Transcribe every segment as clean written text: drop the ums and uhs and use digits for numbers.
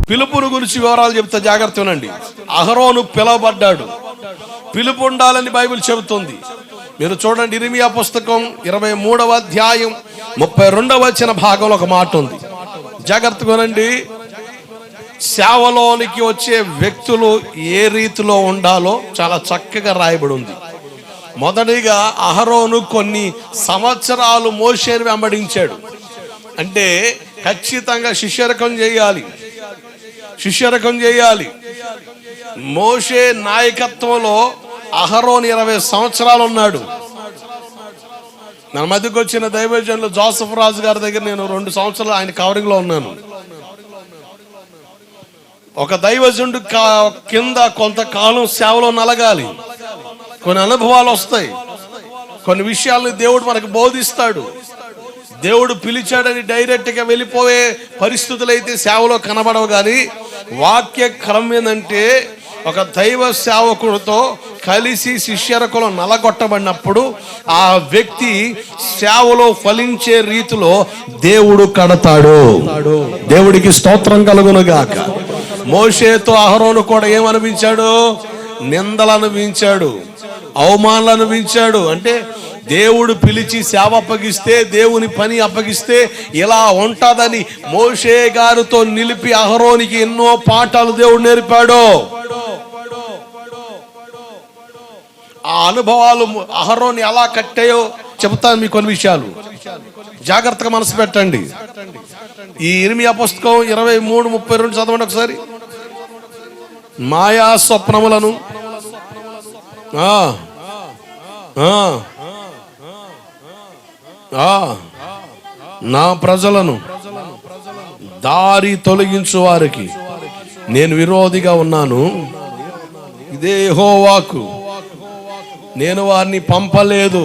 పిలుపును గురించి వివరాలు చెప్తే జాగ్రత్త వినండి. అహరోను పిలవబడ్డాడు, పిలుపు ఉండాలని బైబిల్ చెబుతుంది. మీరు చూడండి, ఇర్మియా పుస్తకం 23వ అధ్యాయం 32వ వచన భాగంలో ఒక మాట ఉంది. జాగ్రత్తగా వినండి. సేవలోనికి వచ్చే వ్యక్తులు ఏ రీతిలో ఉండాలో చాలా చక్కగా రాయబడి ఉంది. మొదటిగా అహరోను కొన్ని సంవత్సరాలు మోషేను వెంబడించాడు. అంటే ఖచ్చితంగా శిష్యరకం చేయాలి. మోషే నాయకత్వంలో అహరోను 20 సంవత్సరాలు ఉన్నాడు. నా మధ్యకు వచ్చిన దైవజనులు జోసఫ్ రాజు గారి దగ్గర నేను 2 సంవత్సరాలు ఆయన కవరింగ్ లో ఉన్నాను. ఒక దైవజనుడు కింద కొంతకాలం సేవలో నలగాలి. కొన్ని అనుభవాలు వస్తాయి, కొన్ని విషయాలను దేవుడు మనకు బోధిస్తాడు. దేవుడు పిలిచాడని డైరెక్ట్ గా వెళ్ళిపోయే పరిస్థితులు అయితే సేవలో కనబడవు. కానీ వాక్య క్రమం ఏంటంటే, ఒక దైవ సేవకుడితో కలిసి శిష్యరకులు నలగొట్టబడినప్పుడు ఆ వ్యక్తి సేవలో ఫలించే రీతిలో దేవుడు కడతాడు. దేవుడికి స్తోత్రం కలుగునుగాక. మోషేతో అహరోను కూడా ఏమనిపించాడు? నిందలు అనిపించాడు, అవమానాలు అనిపించాడు. అంటే దేవుడు పిలిచి సేవ అప్పగిస్తే, దేవుని పని అప్పగిస్తే ఇలా ఉంటుందని మోషే గారితో నిలిపి అహరోనికి ఎన్నో పాఠాలు దేవుడు నేర్పాడు. ఆ అనుభవాలు అహరోని ఎలా కట్టాయో చెబుతాను మీకు కొన్ని విషయాలు. జాగ్రత్తగా మనసు పెట్టండి. ఈ ఇర్మియా పుస్తకం 23:32 చదవండి ఒకసారి. మాయా స్వప్నములను నా ప్రజలను దారి తొలగించు వారికి నేను విరోధిగా ఉన్నాను. ఇదే యెహోవాకు. నేను వారిని పంపలేదు,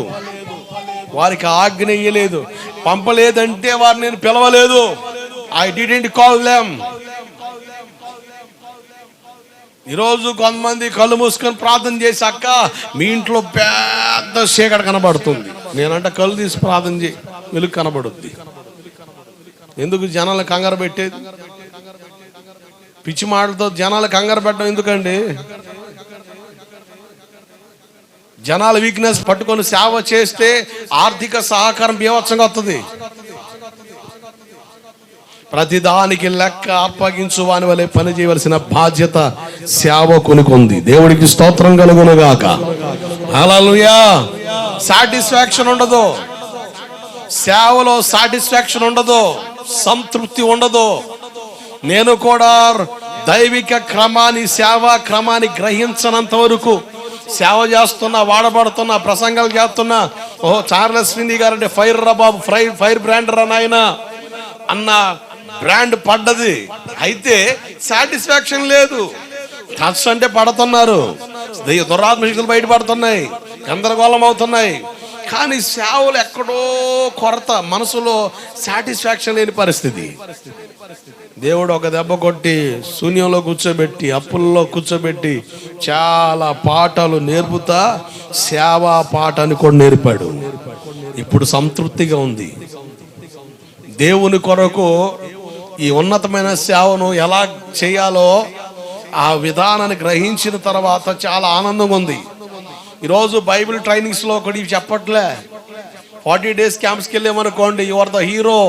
వారికి ఆజ్ఞ ఇయ్యలేదు. పంపలేదంటే వారిని నేను పిలవలేదు. I didn't call them. ఈరోజు కొంతమంది కళ్ళు మూసుకొని ప్రార్థన చేసి, అక్క మీ ఇంట్లో పెద్ద చీకటి కనబడుతుంది. నేనంట కళ్ళు తీసి ప్రార్థన చేయి, వెలుగు కనబడుద్ది. ఎందుకు జనాలు కంగారు పెట్టేది? పిచ్చి మాటలతో జనాలు కంగారు పెట్టడం ఎందుకండి? జనాల వీక్నెస్ పట్టుకొని సేవ చేస్తే ఆర్థిక సహకారం బీభత్సంగా వస్తుంది. ప్రతిదానికి లెక్క అప్పగించు వాని వలె పని చేయవలసిన బాధ్యత సేవకునికి ఉంది. దేవుడికి స్తోత్రం కలుగునుగాక. హల్లెలూయా. సాటిస్ఫాక్షన్ ఉండదు సేవలో, సాటిస్ఫాక్షన్ ఉండదు, సంతృప్తి ఉండదు. నేను కూడా దైవిక క్రమాన్ని, సేవా క్రమాన్ని గ్రహించనంత వరకు సేవ చేస్తున్నా, వాడబడుతున్నా, ప్రసంగాలు చేస్తున్నా, ఓహో చార్లెస్ ఫిన్నీ గారు అంటే ఫైర్ రా బాబు, ఫైర్ బ్రాండ్ రా నాయన అన్న బ్రాండ్ పడ్డది. అయితే సాటిస్ఫాక్షన్ లేదు. కష్ట అంటే పడుతున్నారు, దురాత్మశక్తులు బయటపడుతున్నాయి, గందరగోళం అవుతున్నాయి. కానీ సేవలు ఎక్కడో కొరత, మనసులో సాటిస్ఫాక్షన్ లేని పరిస్థితి. దేవుడు ఒక దెబ్బ కొట్టి శూన్యంలో కూర్చోబెట్టి, అప్పుల్లో కూర్చోబెట్టి చాలా పాఠాలు నేర్పుతా సేవా పాఠాన్ని కూడా నేర్పాడు. ఇప్పుడు సంతృప్తిగా ఉంది. దేవుని కొరకు ఈ ఉన్నతమైన సేవను ఎలా చేయాలో ఆ విధానాన్ని గ్రహించిన తర్వాత చాలా ఆనందంగా ఉంది. ఈరోజు బైబిల్ ట్రైనింగ్స్ లో ఒకటి చెప్పట్లే. 40 days క్యాంప్స్కి వెళ్ళామనుకోండి, you are the hero.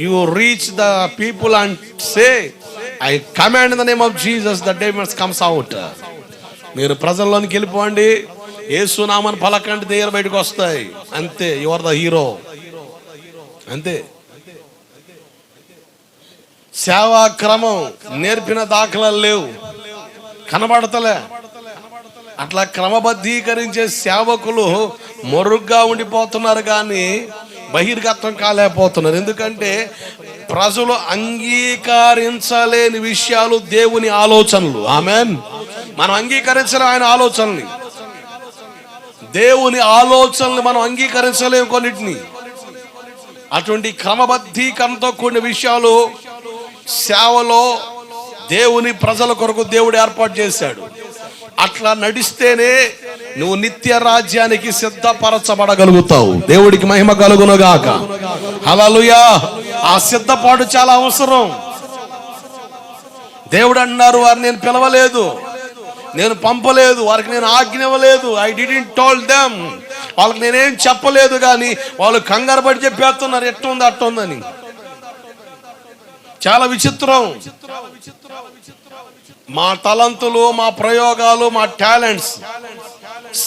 You reach the people and say, I command in the name of Jesus, the demons comes out. మీరు ప్రజల్లోనికి వెళ్ళిపోండి, యేసు నామని పలకండి, దెయ్యాలు బయటకు వస్తాయి. అంతే, యు ఆర్ ద హీరో. అంతే. సేవా క్రమం నేర్పిన దాఖలాలు లేవు, కనబడతలే. అట్లా క్రమబద్ధీకరించే సేవకులు మొరుగ్గా ఉండిపోతున్నారు, కానీ బహిర్గతం కాలేకపోతున్నారు. ఎందుకంటే ప్రజలు అంగీకరించలేని విషయాలు దేవుని ఆలోచనలు. ఆమేన్. మనం అంగీకరించలేం ఆయన ఆలోచనల్ని, దేవుని ఆలోచనలు మనం అంగీకరించలేము కొన్నిటిని. అటువంటి క్రమబద్ధీకరణతో కూడిన విషయాలు సేవలో దేవుని ప్రజల కొరకు దేవుడు ఏర్పాటు చేశాడు. అట్లా నడిస్తేనే నువ్వు నిత్య రాజ్యానికి సిద్ధపరచబడగలుగుతావు. దేవుడికి మహిమ కలుగునుగాక. హల్లెలూయా. ఆ సిద్ధపాటు చాలా అవసరం. దేవుడు అన్నారు, వారిని నేను పిలవలేదు, నేను పంపలేదు, వారికి నేను ఆజ్ఞ ఇవ్వలేదు. I didn't told them. వాళ్ళకి నేనేం చెప్పలేదు, కానీ వాళ్ళు కంగారు పడి చెప్పేస్తున్నారు ఎట్టుంది అట్టుందని. చాలా విచిత్రం. మా తలంతులు, మా ప్రయోగాలు, మా టాలెంట్స్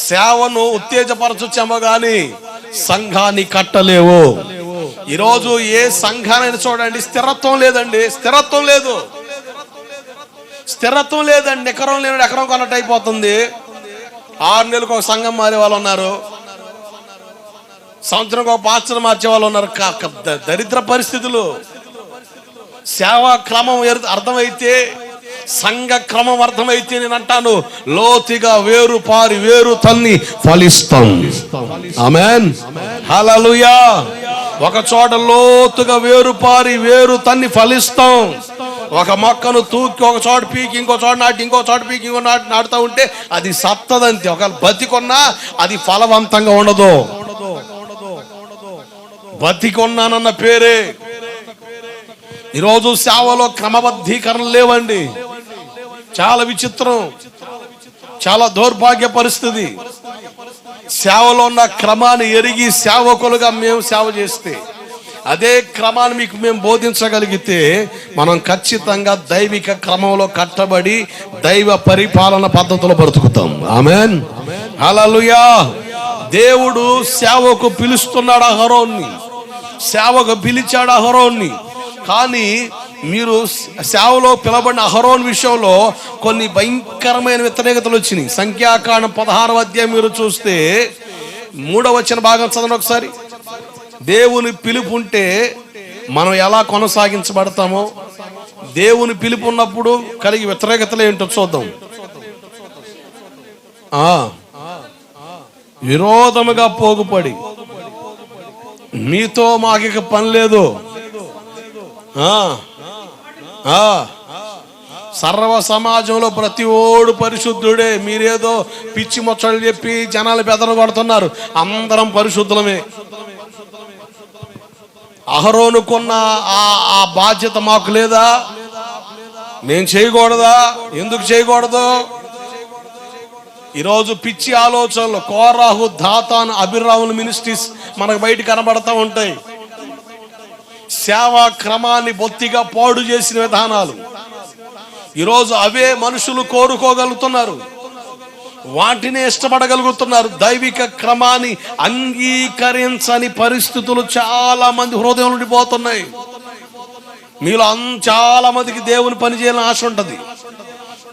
సేవను ఉత్తేజపరచుచ్చామో గాని సంఘాన్ని కట్టలేవు. ఈరోజు ఏ సంఘాన్ని చూడండి, స్థిరత్వం లేదండి. స్థిరత్వం లేదండి. ఎకరం లేని ఎకరం కొన్నట్టు అయిపోతుంది. 6 నెలలకు ఒక సంఘం మారే వాళ్ళు ఉన్నారు, సంవత్సరం ఒక పాస్టర్ మార్చే వాళ్ళు ఉన్నారు. దరిద్ర పరిస్థితులు. సేవా క్రమం అర్థమైతే, సంఘ క్రమం అర్థమైతే నేను అంటాను, లోతుగా వేరు పారి వేరు తన్ని ఫలిస్తాం. ఆమేన్, హల్లెలూయా. ఒక చోట లోతుగా వేరు పారి వేరు తన్ని ఫలిస్తాం. ఒక మొక్కను తూకి ఒక చోట పీకి ఇంకో చోట నాటి, ఇంకో చోట పీకి ఇంకో నాటుతా ఉంటే అది సత్తదంతే. ఒక బతికొన్నా అది ఫలవంతంగా ఉండదు. బతికొన్నానన్న పేరే. ఈరోజు సేవలో క్రమబద్ధీకరణ లేవండి. చాలా విచిత్రం, చాలా దౌర్భాగ్య పరిస్థితి. సేవలో ఉన్న క్రమాన్ని ఎరిగి సేవకులుగా మేము సేవ చేస్తే, అదే క్రమాన్ని మీకు మేము బోధించగలిగితే, మనం ఖచ్చితంగా దైవిక క్రమంలో కట్టబడి దైవ పరిపాలన పద్ధతిలో బ్రతుకుతాం. ఆమేన్, హల్లెలూయా. దేవుడు సేవకు పిలుస్తున్నాడు అహరోన్ని, సేవకు పిలిచాడు అహరోన్ని. కానీ మీరు సేవలో పిలబడిన అహరోన్ విషయంలో కొన్ని భయంకరమైన వ్యతిరేకతలు వచ్చినాయి. సంఖ్యాకాండం 16వ అధ్యాయం మీరు చూస్తే 3వ వచన భాగం చదవండి ఒకసారి. దేవుని పిలుపు ఉంటే మనం ఎలా కొనసాగించబడతామో, దేవుని పిలుపు ఉన్నప్పుడు కలిగి వ్యతిరేకతలు ఏంటో చూద్దాం. విరోధముగా పోగుపడి, మీతో మాకు పని లేదు, సర్వ సమాజంలో ప్రతి ఓడు పరిశుద్ధుడే, మీరేదో పిచ్చి ముచ్చట్లు చెప్పి జనాలు బెదరు కొడుతున్నారు, అందరం పరిశుద్ధులమే. అహరోనుకున్న ఆ బాధ్యత మాకు లేదా? నేను చేయకూడదా? ఎందుకు చేయకూడదు? ఈరోజు పిచ్చి ఆలోచనలు, కోరాహు, దాతాన్, అభిరాములు మినిస్ట్రీస్ మనకు బయట కనబడతా ఉంటాయి. సేవా క్రమాన్ని బొత్తిగా పాడు చేసిన విధానాలు ఈరోజు అవే మనుషులు కోరుకోగలుగుతున్నారు, వాటిని ఇష్టపడగలుగుతున్నారు. దైవిక క్రమాన్ని అంగీకరించని పరిస్థితులు చాలా మంది హృదయం నుండి పోతున్నాయి. మీలో చాలా మందికి దేవుని పని చేయాలని ఆశ ఉంటుంది,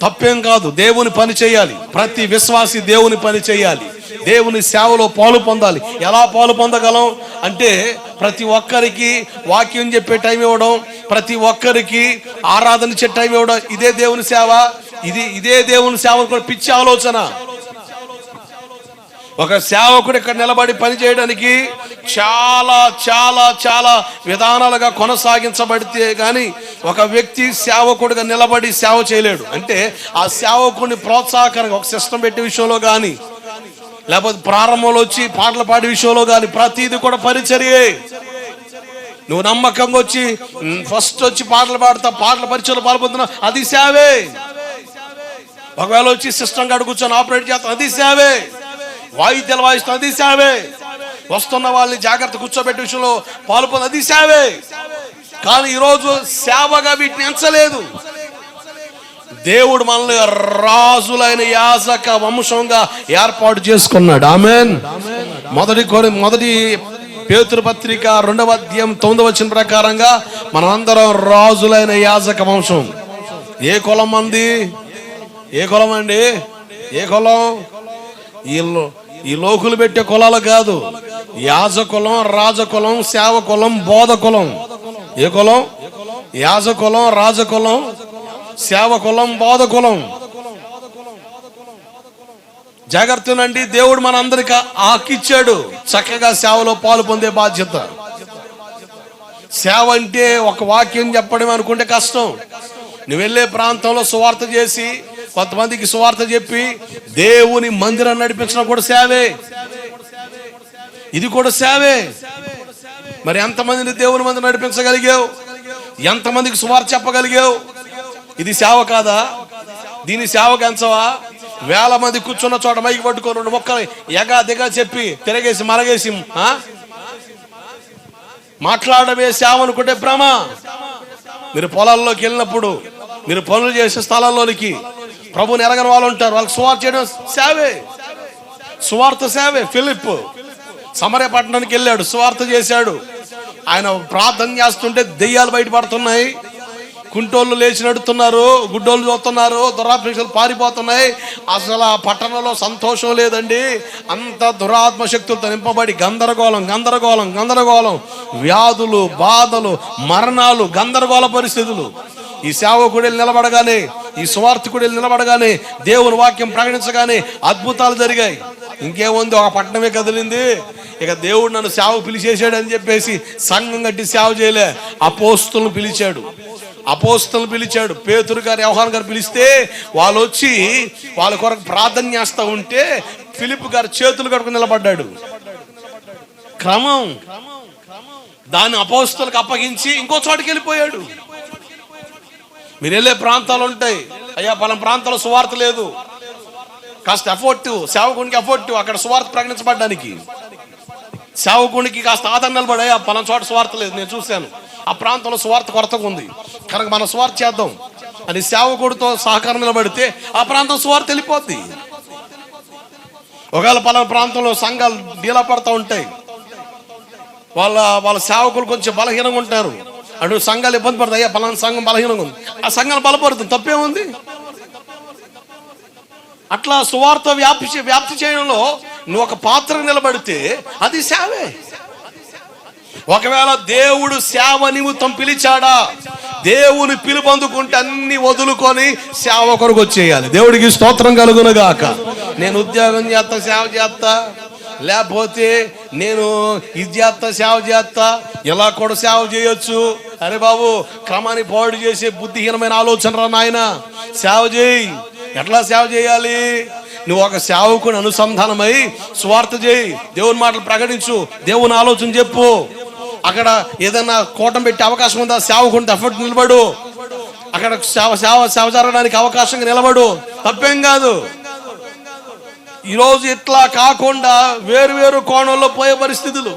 తప్పేం కాదు. దేవుని పని చేయాలి, ప్రతి విశ్వాసి దేవుని పని చేయాలి, దేవుని సేవలో పాలు పొందాలి. ఎలా పాలు పొందగలం అంటే, ప్రతి ఒక్కరికి వాక్యం చెప్పే టైం ఇవ్వడం, ప్రతి ఒక్కరికి ఆరాధన ఇచ్చే టైం ఇవ్వడం, ఇదే దేవుని సేవ. ఇదే దేవుని సేవ కూడా పిచ్చి ఆలోచన. ఒక సేవకుడు ఇక్కడ నిలబడి పని చేయడానికి చాలా చాలా చాలా విధానాలుగా కొనసాగించబడితే కానీ ఒక వ్యక్తి సేవకుడిగా నిలబడి సేవ చేయలేడు. అంటే ఆ సేవకుడిని ప్రోత్సాహకరంగా ఒక సిస్టమ్ పెట్టే విషయంలో కానీ, లేకపోతే ప్రారంభంలో వచ్చి పాటలు పాడే విషయంలో కానీ, ప్రతిది కూడా పరిచర్యే. నువ్వు నమ్మకంగా వచ్చి ఫస్ట్ వచ్చి పాటలు పాడుతా, పాటల పరిచయలో పాల్పొందుతున్నావు, అది సేవే. ఒకవేళ వచ్చి సిస్టమ్ కాడ కూర్చొని ఆపరేట్ చేస్తాం, అది సేవే. వాయిద్యాలు వాయిస్తాం, అది సేవే. వస్తున్న వాళ్ళని జాగ్రత్త కూర్చోబెట్టే విషయంలో పాల్పొంది, అది సేవే. కానీ ఈరోజు సేవగా వీటిని ఎంచలేదు. దేవుడు మనల్ని రాజులైన యాజక వంశంగా ఏర్పాటు చేసుకున్నాడు. ఆమేన్. మొదటి పేతురు పత్రిక 2వ అధ్యాయం 9వ వచనం ప్రకారంగా మనమందరం రాజులైన యాజక వంశం. ఏ కులం మంది? ఏ కులం అండి? ఏ కులం? ఈ లోకులు పెట్టే కులాలు కాదు. యాజకులం, రాజకులం, సేవకులం, బోధ కులం. ఏ కులం? యాజకులం, రాజకులం, సేవకులం, బోధ కులం. జాగ్రత్తనండి. దేవుడు మనందరికి ఆకిచ్చాడు చక్కగా సేవలో పాలు పొందే బాధ్యత. సేవ అంటే ఒక వాక్యం చెప్పడం అనుకుంటే కష్టం. నువ్వు వెళ్ళే ప్రాంతంలో సువార్త చేసి కొంతమందికి సువార్త చెప్పి దేవుని మందిరం నడిపించడం కూడా సేవే. ఇది కూడా సేవే. మరి ఎంతమందిని దేవుని మందిరం నడిపించగలిగావు? ఎంతమందికి సువార్త చెప్పగలిగావు? ఇది సేవ కాదా? దీని సేవకు ఎంచవా? వేల మంది కూర్చున్న చోట మైకి పట్టుకొని 2 మొక్కలు ఎగా దిగా చెప్పి తిరగేసి మరగేసి మాట్లాడమే సేవ అనుకుంటే భ్రమ. మీరు పొలాల్లోకి వెళ్ళినప్పుడు, మీరు పనులు చేసే స్థలాల్లోనికి ప్రభుని ఎరగని వాళ్ళు ఉంటారు, వాళ్ళకి సువార్త చేయడం సేవే, సువార్త సేవే. ఫిలిప్ సమరయ పట్టణానికి వెళ్ళాడు, సువార్త చేశాడు. ఆయన ప్రార్థన చేస్తుంటే దెయ్యాలు బయటపడుతున్నాయి, కుంటోళ్ళు లేచి నడుతున్నారు, గుడ్డోళ్ళు చూస్తున్నారు, దురాత్మశక్తులు పారిపోతున్నాయి. అసలు ఆ పట్టణంలో సంతోషం లేదండి. అంత దురాత్మ శక్తులతో నింపబడి గందరగోళం గందరగోళం గందరగోళం, వ్యాధులు, బాధలు, మరణాలు, గందరగోళ పరిస్థితులు. ఈ సేవకుడు నిలబడగానే, ఈ సువార్థకుడు నిలబడగానే, దేవుని వాక్యం ప్రకటించగానే అద్భుతాలు జరిగాయి. ఇంకేముంది, ఒక పట్టణమే కదిలింది. ఇక దేవుడు నన్ను సేవకు పిలిచేసాడు అని చెప్పేసి సంఘం కట్టి సేవ చేయలే, అపోస్తులను పిలిచాడు. పేతురు గారు, యోహాను గారు పిలిస్తే వాళ్ళు వచ్చి వాళ్ళ కొరకు ప్రార్థన చేస్తూ ఉంటే ఫిలిప్ గారు చేతులు కట్టుకుని నిలబడ్డాడు. క్రమం. దాన్ని అపోస్తులకు అప్పగించి ఇంకో చోటుకి వెళ్ళిపోయాడు. మీరు వెళ్ళే ప్రాంతాలు ఉంటాయి, అయ్యా పలానా ప్రాంతాల్లో సువార్త లేదు, కాస్త ఎఫర్ట్, సేవకునికి ఎఫర్ట్ అక్కడ సువార్త ప్రకటించబడ్డానికి. సేవకునికి కాస్త ఆదరణ నిలబడి, అయ్యా పలానా చోట సువార్త లేదు, నేను చూశాను, ఆ ప్రాంతంలో సువార్త కొరతగా ఉంది, కనుక మనం సువార్త చేద్దాం అని సేవకుడితో సహకారం నిలబడితే ఆ ప్రాంతం సువార్త వెళ్ళిపోద్ది. ఒకవేళ పలానా ప్రాంతంలో సంఘాలు డీలా పడుతూ ఉంటాయి, వాళ్ళ సేవకులు కొంచెం బలహీనంగా ఉంటారు, అటు సంఘాలు ఇబ్బంది పడతాయి, అయ్యా పలానా సంఘం బలహీనంగా ఉంది, ఆ సంఘాలు బలపడుతుంది, తప్పేముంది? అట్లా సువార్త వ్యాప్తి చేయడంలో నువ్వు ఒక పాత్ర నిలబడితే అది సేవే. ఒకవేళ దేవుడు సేవ నిమిత్తం పిలిచాడా, దేవుని పిలుపొందుకుంటే అన్ని వదులుకొని సేవ కొరకు వచ్చేయాలి. దేవుడికి స్తోత్రం కలుగునుగాక. నేను ఉద్యోగం చేస్తా, సేవ చేస్తా, లేకపోతే నేను ఇది చేస్తా, సేవ చేస్తా, ఇలా కూడా సేవ చేయొచ్చు. అరే బాబు, క్రమాన్ని పాడు చేసే బుద్ధిహీనమైన ఆలోచన రా నాయన. సేవ చేయి. ఎట్లా సేవ చేయాలి? నువ్వు ఒక సేవకుని అనుసంధానమై స్వార్థ చేయి, దేవుని మాటలు ప్రకటించు, దేవుని ఆలోచన చెప్పు. అక్కడ ఏదైనా కూటం పెట్టే అవకాశం ఉందా, సేవకుంటే ఎఫర్ట్ నిలబడు, అక్కడ సేవ జరగడానికి అవకాశంగా నిలబడు, తప్పేం కాదు. ఈరోజు ఇట్లా కాకుండా వేరు కోణంలో పోయే పరిస్థితులు.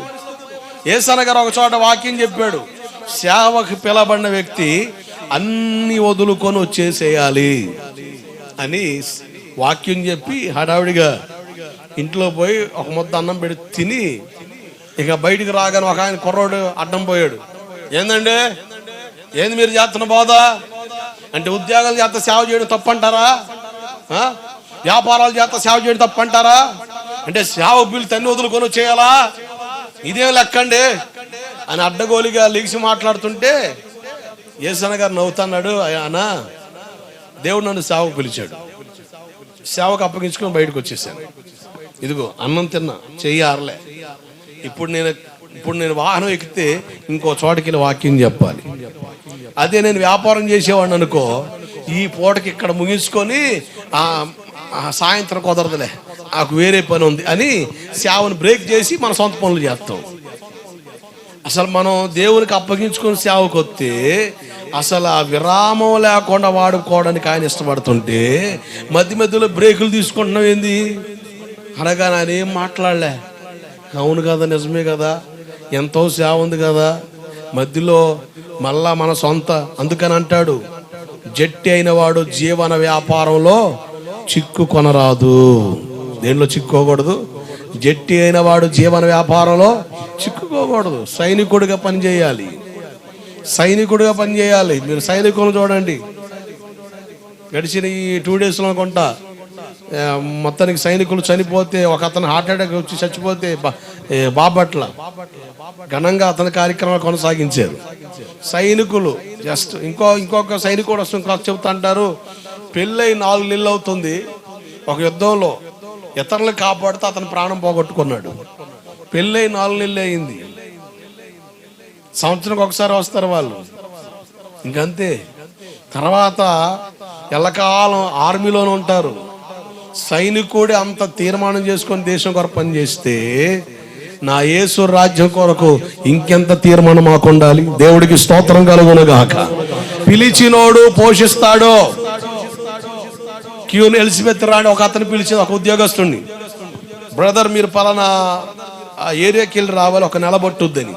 యేసన్న గారు ఒక చోట వాక్యం చెప్పాడు, సేవకు పిలబడిన వ్యక్తి అన్ని వదులుకొని వచ్చేసేయాలి అని వాక్యం చెప్పి హడావిడిగా ఇంట్లో పోయి ఒక ముద్ద అన్నం పెట్టి తిని ఇక బయటికి రాగానే ఒక ఆయన కుర్రోడు అడ్డం పోయాడు. ఏందండి, ఏంది మీరు చేస్తున్న బోధ అంటే, ఉద్యోగాలు చేత సేవ చేయడం తప్పంటారా, వ్యాపారాలు చేత సేవ చేయడం తప్పంటారా అంటే, సేవ బిల్లు తన్ని వదులుకొని చేయాలా, ఇదేం లెక్కండి అని అడ్డగోలిగా లిగిసి మాట్లాడుతుంటే యేసన్న గారు నవ్వుతున్నాడు. అన్నా, దేవుడు నన్ను సేవకు పిలిచాడు, సేవకు అప్పగించుకొని బయటకు వచ్చేసాను. ఇదిగో అన్నం తిన్నా, చెయ్యి ఆరలే. ఇప్పుడు నేను వాహనం ఎక్కితే ఇంకో చోటకి వెళ్ళి వాక్యం చెప్పాలి. అదే నేను వ్యాపారం చేసేవాడిని అనుకో, ఈ పూటకి ఇక్కడ ముగించుకొని సాయంత్రం కుదరదులే, నాకు వేరే పని ఉంది అని సేవను బ్రేక్ చేసి మన సొంత పనులు చేస్తాం. అసలు మనం దేవునికి అప్పగించుకొని సేవకు వస్తే అసలు ఆ విరామం లేకుండా వాడుకోవడానికి ఆయన ఇష్టపడుతుంటే మధ్యలో బ్రేకులు తీసుకుంటున్నాం ఏంది అనగా ఆయన ఏం మాట్లాడలే. అవును కదా, నిజమే కదా, ఎంతో సేవ ఉంది కదా, మధ్యలో మళ్ళా మన సొంత. అందుకని అంటాడు, జట్టి అయిన వాడు జీవన వ్యాపారంలో చిక్కు కొనరాదు. దేనిలో చిక్కుకోకూడదు? జట్టి అయిన వాడు జీవన వ్యాపారంలో చిక్కుకోకూడదు. సైనికుడిగా పనిచేయాలి. మీరు సైనికులను చూడండి, గడిచిన ఈ 2 డేస్లో అనుకుంటా మొత్తానికి సైనికులు చనిపోతే, ఒక అతను హార్ట్ అటాక్ వచ్చి చచ్చిపోతే బాపట్ల ఘనంగా అతని కార్యక్రమాలు కొనసాగించారు. సైనికులు జస్ట్ ఇంకొక సైనికుడు వస్తుంది చెబుతా అంటారు, పెళ్ళై 4 నెలలు అవుతుంది, ఒక యుద్ధంలో ఇతరులను కాపాడుతూ అతను ప్రాణం పోగొట్టుకున్నాడు. పెళ్ళై 4 నెలలు అయింది. సంవత్సరం ఒకసారి వస్తారు వాళ్ళు, ఇంకంతే. తర్వాత ఎల్లకాలం ఆర్మీలోనే ఉంటారు. సైనికుడే అంత తీర్మానం చేసుకొని దేశం కొరకు పనిచేస్తే నా యేసు రాజ్యం కొరకు ఇంకెంత తీర్మానం మాకు ఉండాలి. దేవుడికి స్తోత్రం కలుగునుగాక. పిలిచినోడు పోషిస్తాడు. క్యూన్ ఎలిజబెత్ రాణి ఒక అతను పిలిచింది, ఒక ఉద్యోగస్తుడిని, బ్రదర్ మీరు పలానా ఆ ఏరియాకి వెళ్ళి రావాలి, ఒక నెల పట్టుద్దని.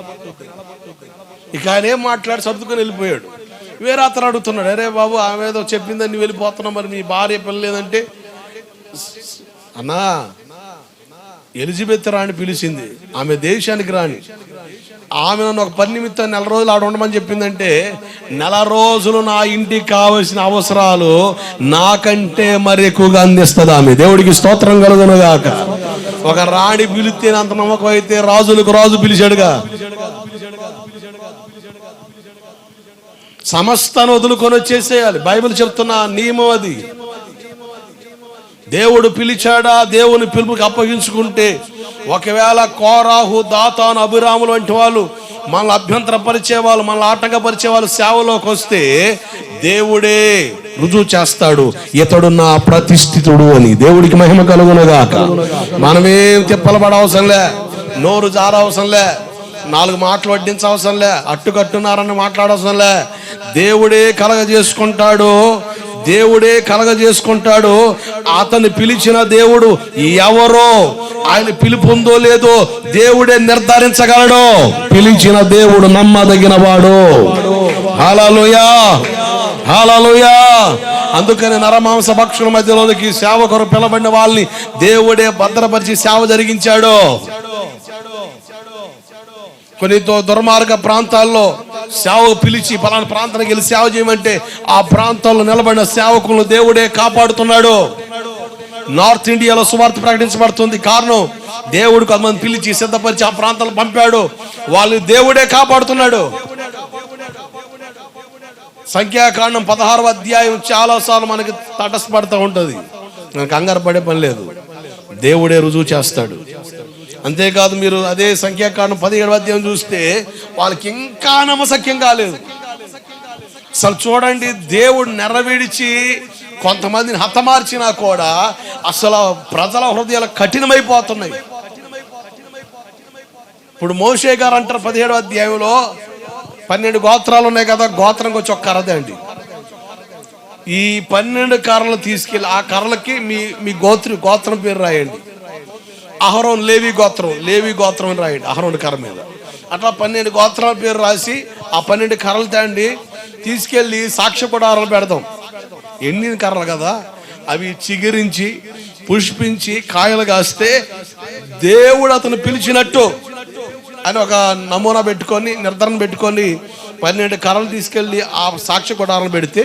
ఇక ఆయన ఏం మాట్లాడి సర్దుకొని వెళ్ళిపోయాడు. వేరే అతను అడుగుతున్నాడు, అరే బాబు ఆమె ఏదో చెప్పిందని నువ్వు వెళ్ళిపోతున్నావు, మరి మీ భార్య పిల్లలేదంటే, అన్నా ఎలిజబెత్ రాణి పిలిచింది, ఆమె దేశానికి రాణి, ఆమె నన్ను ఒక పని నిమిత్తం 4 రోజులు ఆడ ఉండమని చెప్పిందంటే 4 రోజులు నా ఇంటికి కావలసిన అవసరాలు నాకంటే మరి ఎక్కువగా అందిస్తుంది ఆమె. దేవుడికి స్తోత్రం కలుగునుగాక. ఒక రాణి పిలిస్తే అంత నమ్మకం అయితే రాజులకు రాజు పిలిచాడుగా. సమస్తాన్ని వదులుకొని వచ్చేసేయాలి. బైబిల్ చెప్తున్న నియమం అది. దేవుడు పిలిచాడా, దేవుని పిలుపుకి అప్పగించుకుంటే, ఒకవేళ కోరాహు, దాతాను, అభిరాములు వంటి వాళ్ళు మనల్ని అభ్యంతరపరిచే వాళ్ళు, మనల్ని ఆటంకపరిచే వాళ్ళు సేవలోకి వస్తే దేవుడే రుజువు చేస్తాడు, ఇతడు నా ప్రతిష్ఠితుడు అని. దేవుడికి మహిమ కలుగునుగాక. మనమేం తిప్పలబడ అవసరం లే, నోరు జారవసరం లే, 4 మాటలు వడ్డించవసరం లే, అట్టుకట్టున్నారని మాట్లాడవసరం లే. దేవుడే కలగజేసుకుంటాడు, దేవుడే కలగజేసుకుంటాడు. అతన్ని పిలిచిన దేవుడు ఎవరో, ఆయన పిలుపు ఉందో లేదో దేవుడే నిర్ధారించగలడు. పిలిచిన దేవుడు నమ్మదగిన వాడు. హల్లెలూయా, హల్లెలూయా. అందుకని నరమాంస భక్షుల మధ్యలోనికి సేవ కొరకు పిలబడిన వాళ్ళని దేవుడే భద్రపరిచి సేవ జరిగించాడు. కొన్ని దుర్మార్గ ప్రాంతాల్లో సేవకు పిలిచి పలానా ప్రాంతానికి వెళ్ళి సేవ చేయమంటే ఆ ప్రాంతాల్లో నిలబడిన సేవకులను దేవుడే కాపాడుతున్నాడు. నార్త్ ఇండియాలో సువార్త ప్రకటించబడుతుంది. కారణం, దేవుడు కొంతమంది పిలిచి సిద్ధపరిచి ఆ ప్రాంతాలు పంపాడు, వాళ్ళు దేవుడే కాపాడుతున్నాడు. సంఖ్యాకాండం 16వ అధ్యాయం చాలాసార్లు మనకి తటస్థపడుతూ ఉంటుంది. మనకు కంగారు పడే పని లేదు, దేవుడే రుజువు చేస్తాడు. అంతేకాదు, మీరు అదే సంఖ్యాకాండం 17వ అధ్యాయం చూస్తే వాళ్ళకి ఇంకా నమ్మశక్యం కాలేదు. అసలు చూడండి, దేవుడు నెరవేర్చి కొంతమందిని హతమార్చినా కూడా అసలు ప్రజల హృదయాలు కఠినమైపోతున్నాయి. ఇప్పుడు మోషే గారు అంటారు 17వ అధ్యాయంలో 12 గోత్రాలు ఉన్నాయి కదా, గోత్రంకి వచ్చి ఒక కర్రదే అండి. ఈ 12 కర్రలు తీసుకెళ్ళి ఆ కర్రలకి మీ గోత్రం పేరు రాయండి. అహరోన్ లేవి గోత్రం అని రాయండి అహరోన్ కర్ర మీద. అట్లా 12 గోత్రాల పేరు రాసి ఆ 12 కర్రలు తండి తీసుకెళ్ళి సాక్ష్య గుడారాలు పెడదాం. ఎండిన కర్రలు కదా, అవి చిగురించి పుష్పించి కాయలు కాస్తే దేవుడు అతను పిలిచినట్టు అని ఒక నమూనా పెట్టుకొని, నిర్ధారణ పెట్టుకొని 12 కర్రలు తీసుకెళ్ళి ఆ సాక్ష్య గుడారాలు పెడితే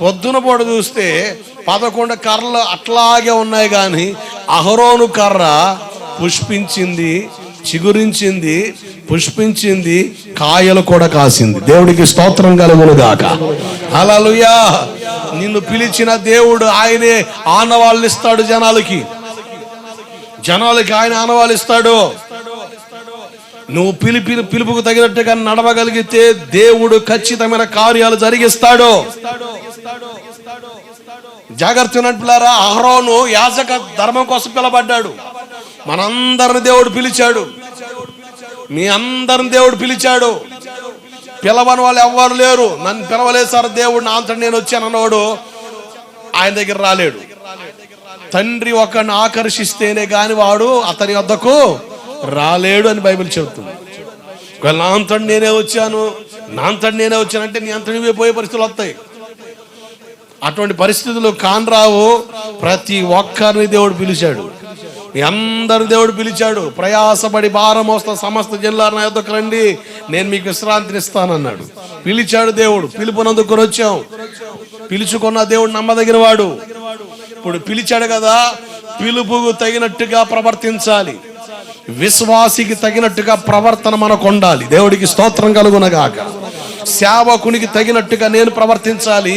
పొద్దున పూట చూస్తే 11 కర్రలు అట్లాగే ఉన్నాయి. కానీ అహరోను కర్ర పుష్పించింది, చిగురించింది, పుష్పించింది, కాయలు కూడా కాసింది. దేవుడికి స్తోత్రం కలుగునుగాక. హల్లెలూయా. నిన్ను పిలిచిన దేవుడు ఆయనే ఆనవాళ్ళు ఇస్తాడు. జనాలకి ఆయన ఆనవాళ్ళు ఇస్తాడు. నువ్వు పిలుపుకు తగినట్టుగా నడవగలిగితే దేవుడు ఖచ్చితమైన కార్యాలు జరిగిస్తాడు. జాగ్రత్త ఉన్నట్లారా, అహరోను యాజక ధర్మం కోసం పిలబడ్డాడు. మనందరిని దేవుడు పిలిచాడు, మీ అందరిని దేవుడు పిలిచాడు. పిలవని వాళ్ళు ఎవ్వరు లేరు. నన్ను పిలవలేదు సార్ దేవుడు, నా అంతటి నేను వచ్చాను అన్నవాడు ఆయన దగ్గర రాలేడు. తండ్రి ఒకరిని ఆకర్షిస్తేనే గాని వాడు అతని వద్దకు రాలేడు అని బైబిల్ చెబుతుంది. ఒకవేళ నా అంతటి నేనే వచ్చానంటే నీ అంతటి పోయే పరిస్థితులు వస్తాయి. అటువంటి పరిస్థితులు కానరావు. ప్రతి ఒక్కరిని దేవుడు పిలిచాడు, మీ అందరిని దేవుడు పిలిచాడు. ప్రయాసపడి భారం మోస్తా సమస్త జిల్లాల నా యొద్దకు రండి, నేను మీకు విశ్రాంతిని ఇస్తానన్నాడు. పిలిచాడు దేవుడు, పిలుపునందుకొని వచ్చాం. పిలుచుకున్న దేవుడు నమ్మదగిన వాడు. ఇప్పుడు పిలిచాడు కదా, పిలుపుకు తగినట్టుగా ప్రవర్తించాలి. విశ్వాసికి తగినట్టుగా ప్రవర్తన మనకు ఉండాలి. దేవుడికి స్తోత్రం కలుగునగాక. సేవకునికి తగినట్టుగా నేను ప్రవర్తించాలి,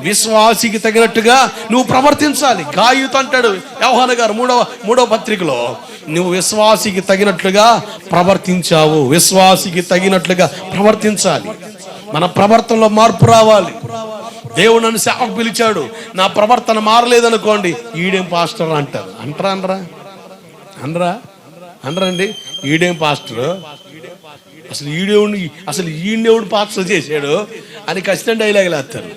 విశ్వాసికి తగినట్టుగా నువ్వు ప్రవర్తించాలి. గాయుత అంటాడు యోహాను గారు 3వ పత్రికలో, నువ్వు విశ్వాసికి తగినట్లుగా ప్రవర్తించావు, విశ్వాసికి తగినట్లుగా ప్రవర్తించాలి. మన ప్రవర్తనలో మార్పు రావాలి. దేవుడు నన్ను సేవకు పిలిచాడు, నా ప్రవర్తన మారలేదనుకోండి, ఈడేం పాస్టర్ అంటారు. అనరండి, ఈడేం పాస్టర్, అసలు ఈడేవుడిని పాస్టర్ చేశాడు అని ఖచ్చితంగా డైలాగులు వేస్తారు.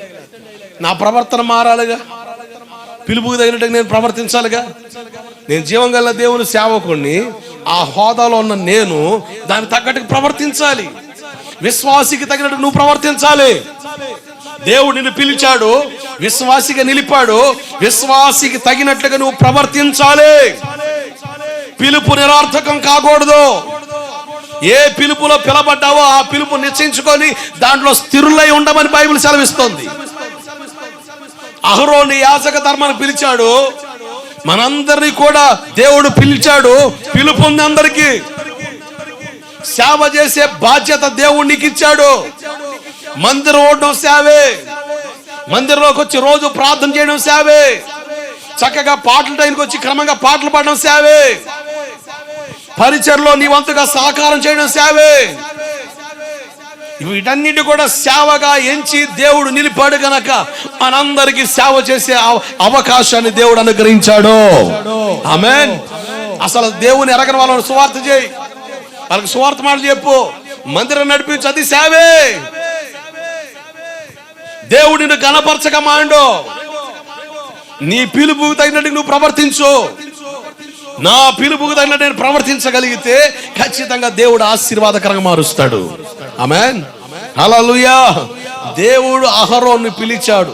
నా ప్రవర్తన మారాలిగా, పిలుపుకి తగినట్టుగా నేను ప్రవర్తించాలిగా. నేను జీవం గల దేవుని సేవకుణ్ణి, ఆ హోదాలో ఉన్న నేను దానికి తగ్గట్టుగా ప్రవర్తించాలి. విశ్వాసికి తగినట్టు నువ్వు ప్రవర్తించాలి. దేవుడు నిన్ను పిలిచాడు, విశ్వాసిగా నిలిపాడు, విశ్వాసికి తగినట్లుగా నువ్వు ప్రవర్తించాలి. పిలుపు నిరర్థకం కాకూడదు. ఏ పిలుపులో పిలబడ్డావో ఆ పిలుపు నిశ్చయించుకొని దాంట్లో స్థిరులై ఉండమని బైబిల్ సెలవిస్తోంది. అహరోను యాజక ధర్మాన్ని పిలిచాడు, మనందరినీ కూడా దేవుడు పిలిచాడు. పిలుపు ఉంది అందరికీ. సేవ చేసే బాధ్యత దేవుడు నీకు ఇచ్చాడు. మందిరం ఓడడం సేవే, మందిరంలోకి వచ్చి రోజు ప్రార్థన చేయడం సేవే, చక్కగా పాటల టైంకి వచ్చి క్రమంగా పాటలు పాడడం సేవే, పరిచర్లో నీ వంతుగా సహకారం చేయడం సేవే. వీటన్నిటి కూడా సేవగా ఎంచి దేవుడు నిలిపాడు గనక మనందరికీ సేవ చేసే అవకాశాన్ని దేవుడు అనుగ్రహించాడు. ఆమేన్. అసలు దేవుని ఎరగని వాళ్ళని సువార్త చేయి, వాళ్ళకి సువార్త మాటలు చెప్పు, మందిరం నడిపించు, అది సేవే. దేవుడిని గణపరచక మాండు, నీ పిలుపుకు తగినట్టు నువ్వు ప్రవర్తించు. నా పిలుపుకు తగినట్టు నేను ప్రవర్తించగలిగితే ఖచ్చితంగా దేవుడు ఆశీర్వాదకరంగా మారుస్తాడు. ఆమేన్. హల్లెలూయా. దేవుడు అహరోను పిలిచాడు.